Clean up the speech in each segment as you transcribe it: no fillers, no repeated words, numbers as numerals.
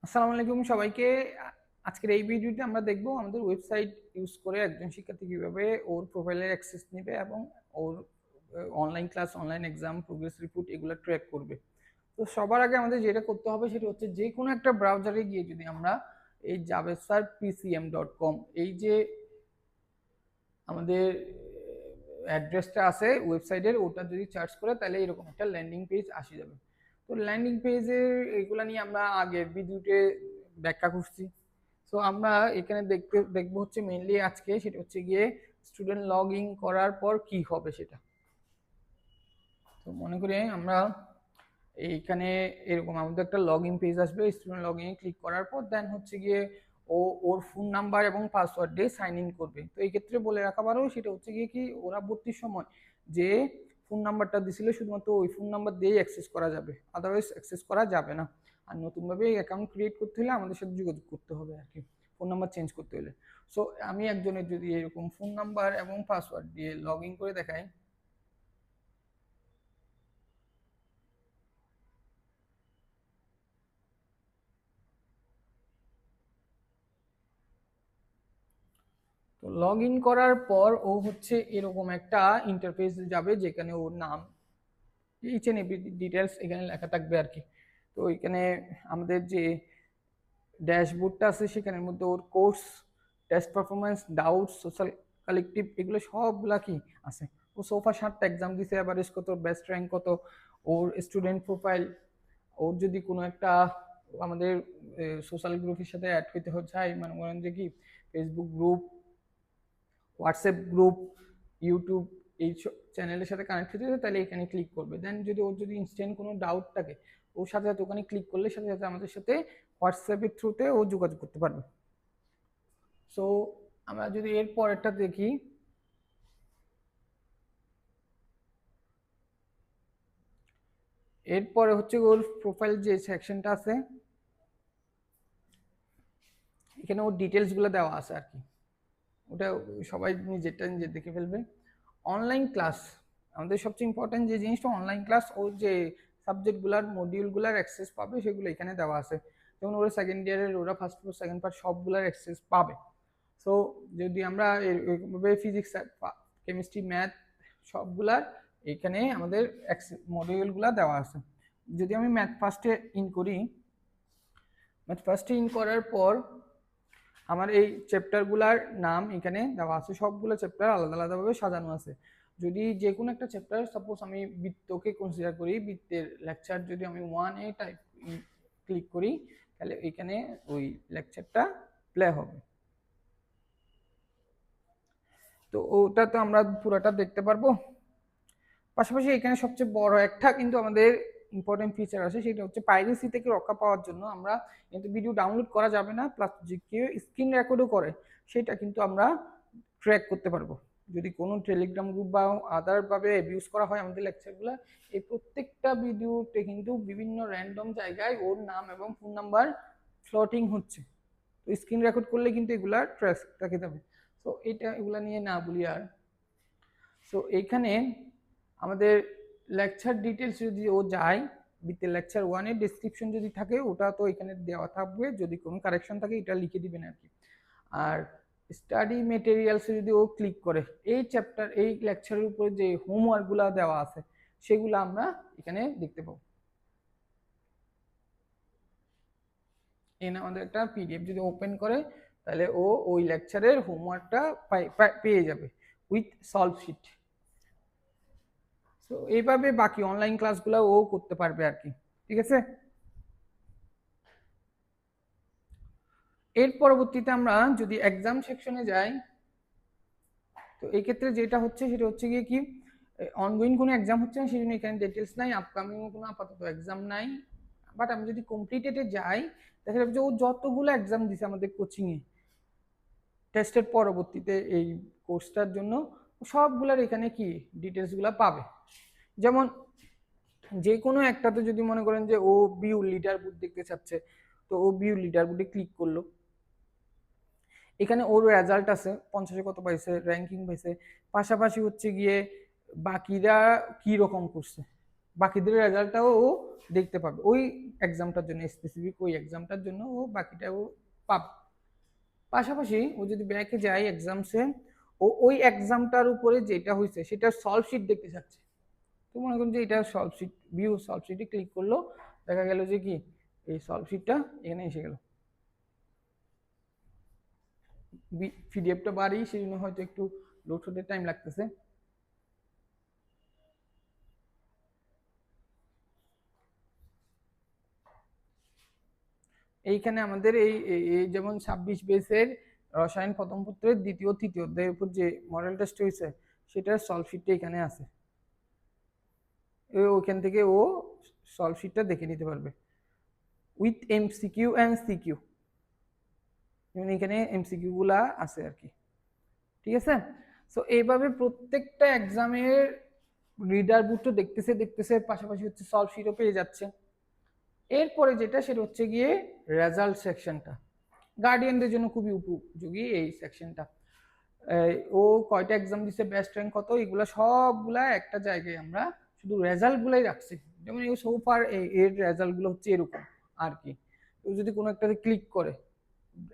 আসসালামু আলাইকুম সবাইকে। আজকের এই ভিডিওতে আমরা দেখব আমাদের ওয়েবসাইট ইউজ করে একজন শিক্ষার্থী কিভাবে ওর প্রোফাইলের অ্যাক্সেস নেবে এবং ওর online class, online exam, progress report এগুলো ট্র্যাক করবে। তো সবার আগে আমাদের যেটা করতে হবে সেটা হচ্ছে যে কোনো একটা ব্রাউজারে গিয়ে যদি আমরা এই javasarpcm.com এই যে আমাদের অ্যাড্রেসটা আছে ওয়েবসাইটের, ওটা যদি সার্চ করে তাহলে এরকম একটা ল্যান্ডিং পেজ আসে যাবে। তো ল্যান্ডিং পেজের এগুলা নিয়ে আমরা আগের ভিডিওতে ব্যাখ্যা করছি। সো আমরা এখানে দেখবো হচ্ছে মেইনলি আজকে সেটা হচ্ছে গিয়ে স্টুডেন্ট লগ ইন করার পর কি হবে সেটা। তো মনে করি আমরা এইখানে এরকম আমাদের একটা লগ ইন পেজ আসবে, স্টুডেন্ট লগ ইন ক্লিক করার পর দেন হচ্ছে গিয়ে ওর ফোন নাম্বার এবং পাসওয়ার্ড দিয়ে সাইন ইন করবে। তো এই ক্ষেত্রে বলে রাখা ভালো সেটা হচ্ছে গিয়ে কি ওরা ভর্তির সময় যে ফোন নাম্বারটা দিছিল শুধুমাত্র ওই ফোন নাম্বার দিয়েই অ্যাক্সেস করা যাবে, আদারওয়াইজ অ্যাক্সেস করা যাবে না। আর নতুনভাবে অ্যাকাউন্ট ক্রিয়েট করতে হলে আমাদের সাথে যোগাযোগ করতে হবে আর কি, ফোন নাম্বার চেঞ্জ করতে হলে। সো আমি একজনের যদি এরকম ফোন নাম্বার এবং পাসওয়ার্ড দিয়ে লগ ইন করে দেখাই, তো লগ ইন করার পর ও হচ্ছে এরকম একটা ইন্টারফেস যাবে যেখানে ওর নাম, ইচ এন্ড এভরি ডিটেলস এখানে লেখা থাকবে আর কি। তো এখানে আমাদের যে ড্যাশবোর্ডটা আছে সেখানের মধ্যে ওর course, test performance, doubt, social collective এগুলো সবগুলা কি আছে। ও সোফা 7টা এক্সাম দিছে, এভারেজ কত, বেস্ট র্যাঙ্ক কত, ওর স্টুডেন্ট প্রোফাইল, ওর যদি কোনো একটা আমাদের সোশ্যাল গ্রুপের সাথে অ্যাড হইতে চায়, মানে করেন যে কি Facebook group, WhatsApp group, YouTube এই চ্যানেলের সাথে কানেক্ট হতে হবে তাহলে এখানে ক্লিক করবে। দেন যদি ওর যদি ইনস্ট্যান্ট কোনো ডাউট থাকে ওর সাথে সাথে ওখানে ক্লিক করলে সাথে সাথে আমাদের সাথে হোয়াটসঅ্যাপের থ্রুতে ও যোগাযোগ করতে পারবে। সো আমরা যদি এর পরেরটা দেখি, এরপরে হচ্ছে ওর প্রোফাইল যে সেকশনটা আছে এখানে ওর ডিটেলসগুলো দেওয়া আছে আর কি, ওটা সবাই নিজেরটা নিজে দেখে ফেলবে। অনলাইন ক্লাস, আমাদের সবচেয়ে ইম্পর্টেন্ট যে জিনিসটা অনলাইন ক্লাস, ওর যে সাবজেক্টগুলার মডিউলগুলার অ্যাক্সেস পাবে সেগুলো এখানে দেওয়া আছে। যেমন ওরা সেকেন্ড ইয়ারের ওরা ফার্স্ট পার্ট সেকেন্ড পার্ট সবগুলার অ্যাক্সেস পাবে। সো যদি আমরা এরকমভাবে ফিজিক্স, কেমিস্ট্রি, ম্যাথ সবগুলার এখানে আমাদের মডিউলগুলা দেওয়া আছে। যদি আমি ম্যাথ ফার্স্টে ইন করি, ম্যাথ ফার্স্টে ইন করার পর আমার এই চ্যাপ্টারগুলার নাম এখানে দেওয়া আছে, সবগুলো চ্যাপ্টার আলাদা আলাদাভাবে সাজানো আছে। যদি যে কোনো একটা চ্যাপ্টার, সাপোজ আমি বৃত্তকে কনসিডার করি, বৃত্তের লেকচার যদি আমি 1A টাইপ ক্লিক করি তাহলে এখানে ওই লেকচারটা প্লে হবে। তো ওটা তো আমরা পুরোটা দেখতে পারবো। পাশাপাশি এখানে সবচেয়ে বড় একটা কিন্তু আমাদের ইম্পর্টেন্ট ফিচার আছে, সেটা হচ্ছে পাইরেসি থেকে রক্ষা পাওয়ার জন্য আমরা কিন্তু ভিডিও ডাউনলোড করা যাবে না, প্লাস যে কেউ স্ক্রিন রেকর্ডও করে সেটা কিন্তু আমরা ট্র্যাক করতে পারবো। যদি কোনো টেলিগ্রাম গ্রুপ বা আদারভাবে অ্যাবিউজ করা হয় আমাদের লেকচারগুলো, এই প্রত্যেকটা ভিডিওতে কিন্তু বিভিন্ন র্যান্ডম জায়গায় ওর নাম এবং ফোন নাম্বার ফ্লোটিং হচ্ছে। তো স্ক্রিন রেকর্ড করলে কিন্তু এগুলা ট্র্যাক রাখে যাবে। তো এটা এগুলা নিয়ে না বলি আর। সো এইখানে আমাদের লেকচার ডিটেলস যদি ও যায়, বিতে লেকচার 1 এর ডেসক্রিপশন যদি থাকে ওটা তো এখানে দেওয়া থাকবে, যদি কোনো কারেকশন থাকে এটা লিখে দিবেন আর কি। আর স্টাডি মেটেরিয়ালস যদি ও ক্লিক করে এই চ্যাপ্টার এই লেকচারের উপরে যে হোমওয়ার্কগুলো দেওয়া আছে সেগুলো আমরা এখানে দেখতে পাবো। এখানে আমাদের একটা পিডিএফ যদি ওপেন করে তাহলে ও ওই লেকচারের হোমওয়ার্কটা পেয়ে যাবে উইথ সলভ শিট। তো এইভাবে বাকি অনলাইন ক্লাসগুলো ও করতে পারবে আর কি, ঠিক আছে। এর পরবর্তীতে আমরা যদি এক্সাম সেকশনে যাই, তো এই ক্ষেত্রে যেটা হচ্ছে সেটা হচ্ছে গিয়ে কি অনগোয়িং কোনো এক্সাম হচ্ছে না সেই জন্য এখানে ডিটেলস নাই, আপকামিং কোনো আপাতত এক্সাম নাই। বাট আমি যদি কমপ্লিটেডে যাই দেখা যাবে যে ও যতগুলো এক্সাম দিছে আমাদের কোচিংয়ে টেস্টের পরবর্তীতে এই কোর্সটার জন্য সবগুলার এখানে কি ডিটেলসগুলো পাবে। যেমন যে কোনো একটাতে যদি মনে করেন যে ও বিউ লিডার বোর্ড দেখতে চাচ্ছে, তো ও বিউ লিডার বোর্ডে ক্লিক করলো, এখানে ওর রেজাল্ট আছে 50-এ কত পাইছে, র্যাঙ্কিং পাইছে, পাশাপাশি হচ্ছে গিয়ে বাকিরা কি রকম করছে, বাকিদের রেজাল্টটাও ও দেখতে পাবে ওই এক্সামটার জন্য, স্পেসিফিক ওই এক্সামটার জন্য ও বাকিটাও পাবে। পাশাপাশি ও যদি ব্যাকে যায় এক্সামসে, ও ওই এক্সামটার উপরে যেটা হয়েছে সেটার সলভ শিট দেখতে চাচ্ছে। তো মনে করুন যে এটা সলভ শিট, ভিউ সলভ শিটে ক্লিক করলো, দেখা গেল যে কি এই সলভ শিটটা এখানে এসে গেল। পিডিএফটা বাড়ি, সেই জন্য হয়তো একটু লোড হতে টাইম লাগতেছে। এইখানে আমাদের এই যেমন 26 বেসের রসায়ন প্রথম পত্রের দ্বিতীয় তৃতীয় অধ্যায়ের উপর যে মডেল টেস্ট হয়েছে সেটার সলভ শিটটা এখানে আছে। ওইখান থেকে ও সলভ শিটটা দেখে নিতে পারবে উইথ এমসিকিউ অ্যান্ড সিকিউ, যেমন এখানে এমসিকিউ গুলা আছে আর কি। ঠিক আছে, সো এইভাবে প্রত্যেকটা এক্সামের রিডার বুকটা দেখতেছে দেখতেছে, পাশাপাশি হচ্ছে সলভ শিটও পেয়ে যাচ্ছে। এরপরে যেটা সেটা হচ্ছে গিয়ে রেজাল্ট সেকশনটা, গার্ডিয়ানদের জন্য খুবই উপযোগী এই সেকশনটা। ও কয়টা এক্সাম দিচ্ছে, বেস্ট র্যাঙ্ক কত, এগুলো সবগুলা একটা জায়গায় আমরা শুধু রেজাল্ট গুলাই রাখছি। যেমন এই সোফার এর রেজাল্ট গুলো হচ্ছে এরকম আর কি। ও যদি কোনো একটাতে ক্লিক করে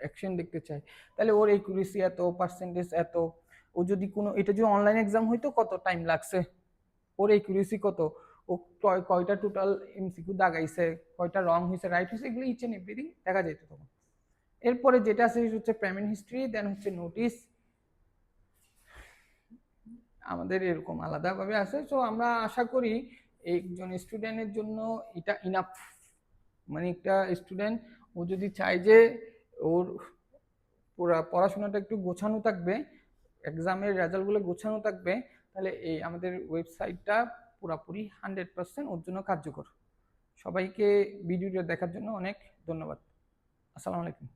অ্যাকশন দেখতে চায়, তাহলে ওর একুরেসি এত, পার্সেন্টেজ এত। ও যদি কোনো, এটা যদি অনলাইন এক্সাম হইতো কত টাইম লাগছে, ওর একুরেসি কত, ও কয়টা টোটাল এমসিকিউ দাগাইছে, কয়টা রং হয়েছে, রাইট হয়েছে, এগুলো ইচ এন্ড এভরিথিং দেখা যেত তখন। এরপরে যেটা আছে সেটা হচ্ছে পেমেন্ট হিস্ট্রি, দেন হচ্ছে নোটিশ, আমাদের এরকম আলাদাভাবে আছে। সো আমরা আশা করি একজন স্টুডেন্টের জন্য এটা ইনাফ। মানে একটা স্টুডেন্ট ও যদি চায় যে ওর পুরা পড়াশোনাটা একটু গোছানো থাকবে, এক্সামের রেজাল্টগুলো গোছানো থাকবে, তাহলে এই আমাদের ওয়েবসাইটটা পুরাপুরি 100% ওর জন্য কার্যকর। সবাইকে ভিডিওটা দেখার জন্য অনেক ধন্যবাদ। আসসালামু আলাইকুম।